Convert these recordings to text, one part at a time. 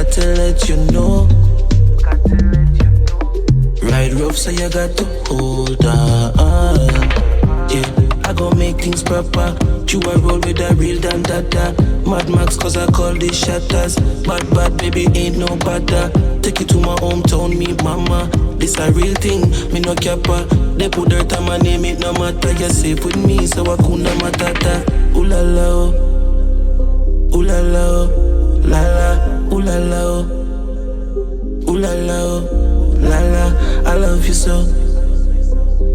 got to let you know. Ride rough, so you got to hold on. Yeah, I gon' make things proper. You a roll with a real damn dada. Mad Max, cause I call these shatters. Bad, baby, ain't no bother. Take it to my hometown, me mama. This a real thing, me no capper. They put dirt on my name, it no matter. You're safe with me, so I kuna matata. Ooh la la oh, ooh la la oh, la la, ooh la la oh, ooh la la oh, la la. I love you so,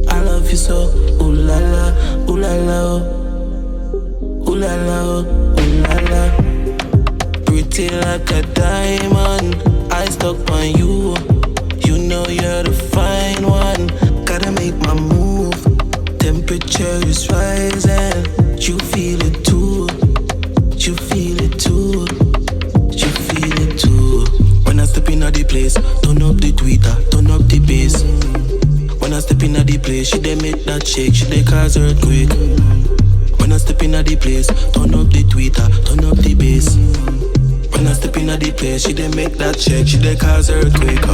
I love you so. Ooh la la, ooh la la oh, ooh la la oh, ooh la la. Pretty like a diamond, I stuck on you. You know you're the fine one. Gotta make my move. Temperature is rising. You feel it too. You feel it too. You feel it too. When I step in at the place, turn up the tweeter, turn up the bass. When I step in at the place, she dey make that shake, she dey cause earthquake. When I step in at the place, turn up the tweeter, turn up the bass. When I step in at the place, she dey make that shake, she dey cause earthquake.